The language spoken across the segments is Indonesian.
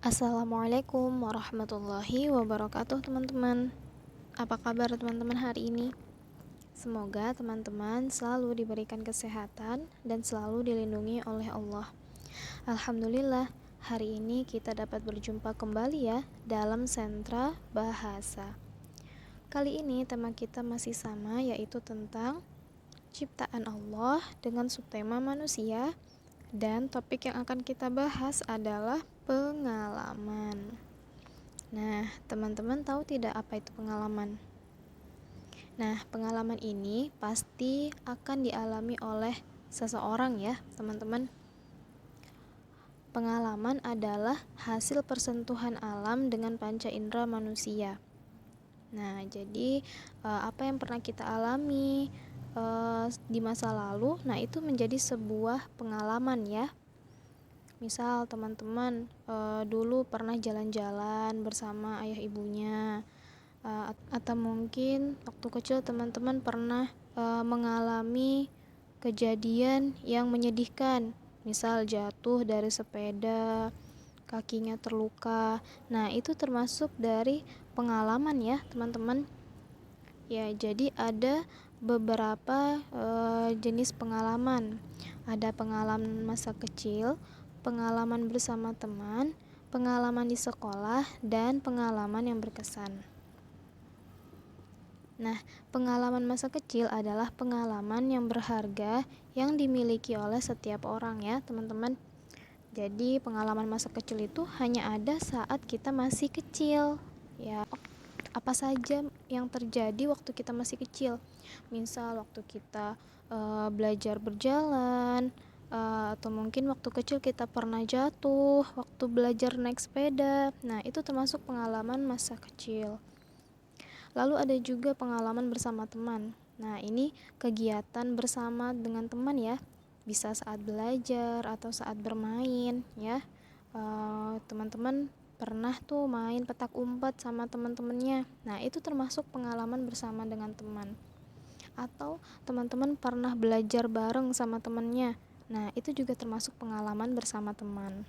Assalamualaikum warahmatullahi wabarakatuh teman-teman. Apa kabar teman-teman hari ini? Semoga teman-teman selalu diberikan kesehatan dan selalu dilindungi oleh Allah. Alhamdulillah, hari ini kita dapat berjumpa kembali ya dalam Sentra Bahasa. Kali ini tema kita masih sama, yaitu tentang ciptaan Allah dengan subtema manusia. Dan topik yang akan kita bahas adalah pengalaman. Nah, teman-teman tahu tidak apa itu pengalaman? Nah, pengalaman ini pasti akan dialami oleh seseorang ya, teman-teman. Pengalaman adalah hasil persentuhan alam dengan panca indera manusia. Nah, jadi apa yang pernah kita alami di masa lalu, nah itu menjadi sebuah pengalaman ya. Misal teman-teman dulu pernah jalan-jalan bersama ayah ibunya, atau mungkin waktu kecil teman-teman pernah mengalami kejadian yang menyedihkan, misal jatuh dari sepeda, kakinya terluka. Nah, itu termasuk dari pengalaman ya, teman-teman. Ya, jadi ada beberapa jenis pengalaman. Ada pengalaman masa kecil, pengalaman bersama teman, pengalaman di sekolah, dan pengalaman yang berkesan. Nah, pengalaman masa kecil adalah pengalaman yang berharga yang dimiliki oleh setiap orang ya, teman-teman. Jadi, pengalaman masa kecil itu hanya ada saat kita masih kecil. Ya, apa saja yang terjadi waktu kita masih kecil. Misal waktu kita belajar berjalan, atau mungkin waktu kecil kita pernah jatuh, waktu belajar naik sepeda. Nah, itu termasuk pengalaman masa kecil. Lalu ada juga pengalaman bersama teman. Nah, ini kegiatan bersama dengan teman ya. Bisa saat belajar atau saat bermain ya. Teman-teman pernah tuh main petak umpet sama teman-temannya. Nah, itu termasuk pengalaman bersama dengan teman. Atau teman-teman pernah belajar bareng sama temannya. Nah, itu juga termasuk pengalaman bersama teman.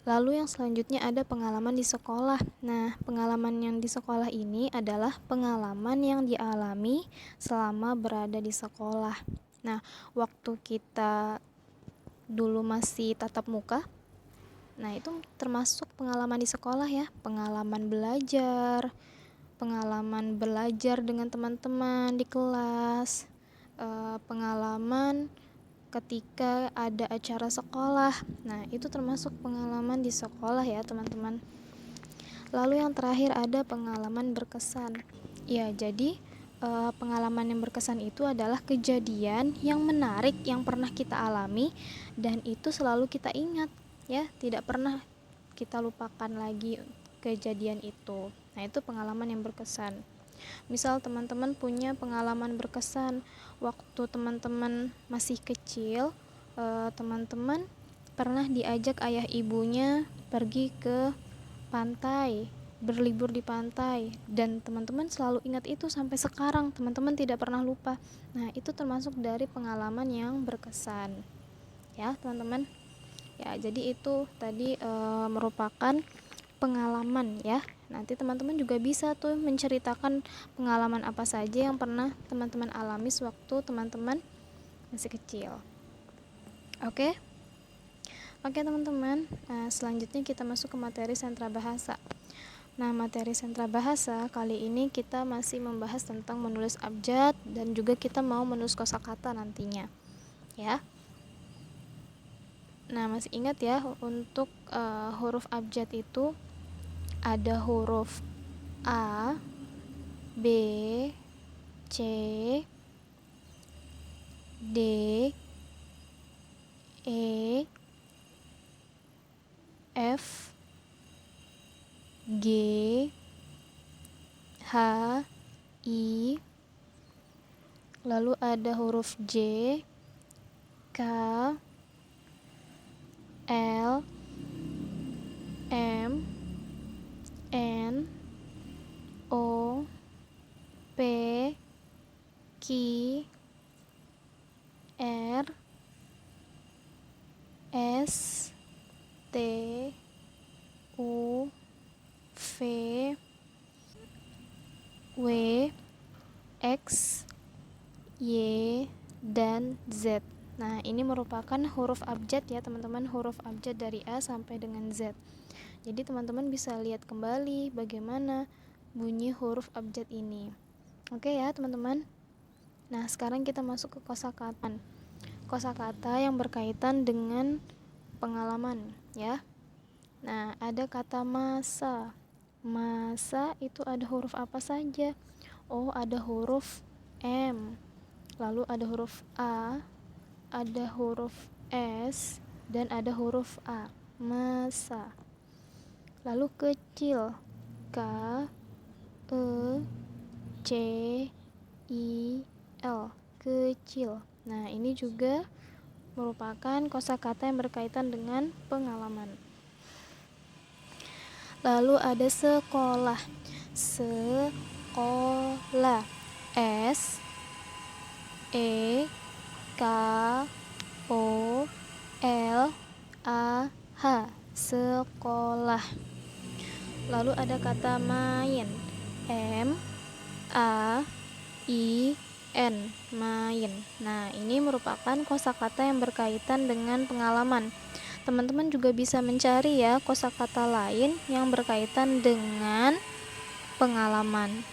Lalu yang selanjutnya ada pengalaman di sekolah. Nah, pengalaman yang di sekolah ini adalah pengalaman yang dialami selama berada di sekolah. Nah, waktu kita dulu masih tatap muka, nah itu termasuk pengalaman di sekolah ya. Pengalaman belajar dengan teman-teman di kelas, pengalaman ketika ada acara sekolah. Nah, itu termasuk pengalaman di sekolah ya, teman-teman. Lalu yang terakhir ada pengalaman berkesan. Ya, jadi pengalaman yang berkesan itu adalah kejadian yang menarik yang pernah kita alami dan itu selalu kita ingat ya, tidak pernah kita lupakan lagi kejadian itu. Nah, itu pengalaman yang berkesan. Misal teman-teman punya pengalaman berkesan waktu teman-teman masih kecil, teman-teman pernah diajak ayah ibunya pergi ke pantai, berlibur di pantai, dan teman-teman selalu ingat itu sampai sekarang, teman-teman tidak pernah lupa. Nah, itu termasuk dari pengalaman yang berkesan ya, teman-teman. Ya, jadi itu tadi merupakan pengalaman ya. Nanti teman-teman juga bisa tuh menceritakan pengalaman apa saja yang pernah teman-teman alami sewaktu teman-teman masih kecil. Oke? Oke teman-teman, selanjutnya kita masuk ke materi sentra bahasa. Nah, materi sentra bahasa kali ini kita masih membahas tentang menulis abjad dan juga kita mau menulis kosakata nantinya. Ya. Nah, masih ingat ya untuk huruf abjad itu ada huruf A, B, C, D, E, F, G, H, I, lalu ada huruf J, K, L, M, N, O, P, Q, R, S, T, U, V, W, X, Y, dan Z. Nah, ini merupakan huruf abjad ya teman-teman, huruf abjad dari A sampai dengan Z. Jadi teman-teman bisa lihat kembali bagaimana bunyi huruf abjad ini. Oke ya teman-teman. Nah, sekarang kita masuk ke kosakata. Kosakata yang berkaitan dengan pengalaman ya. Nah, ada kata masa. Masa itu ada huruf apa saja? Oh, ada huruf M. Lalu ada huruf A, ada huruf S, dan ada huruf A. Masa. Lalu kecil. K, E, C, I, L. Kecil. Nah, ini juga merupakan kosakata yang berkaitan dengan pengalaman. Lalu ada sekolah. Sekolah. S, E, K, O, L, A, H. Sekolah. Lalu ada kata main. M, A, I, N. Main. Nah, ini merupakan kosakata yang berkaitan dengan pengalaman. Teman-teman juga bisa mencari ya kosakata lain yang berkaitan dengan pengalaman.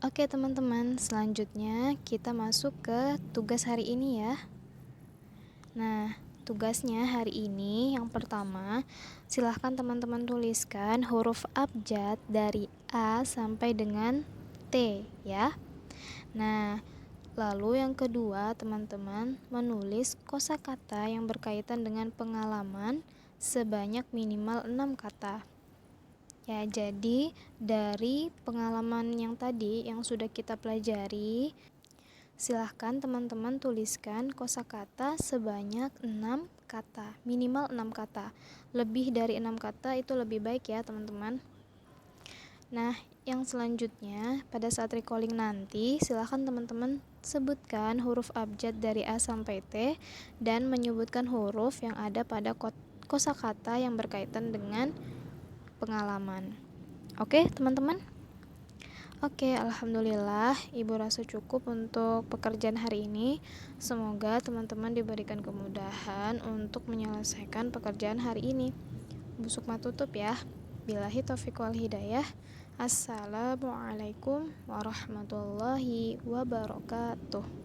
Oke teman-teman, selanjutnya kita masuk ke tugas hari ini ya. Nah, tugasnya hari ini yang pertama, silahkan teman-teman tuliskan huruf abjad dari A sampai dengan T ya. Nah, lalu yang kedua, teman-teman menulis kosakata yang berkaitan dengan pengalaman sebanyak minimal 6 kata. Ya, jadi dari pengalaman yang tadi yang sudah kita pelajari, silahkan teman-teman tuliskan kosakata sebanyak 6 kata, minimal 6 kata. Lebih dari 6 kata itu lebih baik ya, teman-teman. Nah, yang selanjutnya pada saat recalling nanti, silahkan teman-teman sebutkan huruf abjad dari A sampai T dan menyebutkan huruf yang ada pada kosakata yang berkaitan dengan pengalaman. Oke, teman-teman? Oke, alhamdulillah Ibu rasa cukup untuk pekerjaan hari ini. Semoga teman-teman diberikan kemudahan untuk menyelesaikan pekerjaan hari ini. Bu Sukma tutup ya. Billahi taufiq wal hidayah. Assalamualaikum warahmatullahi wabarakatuh.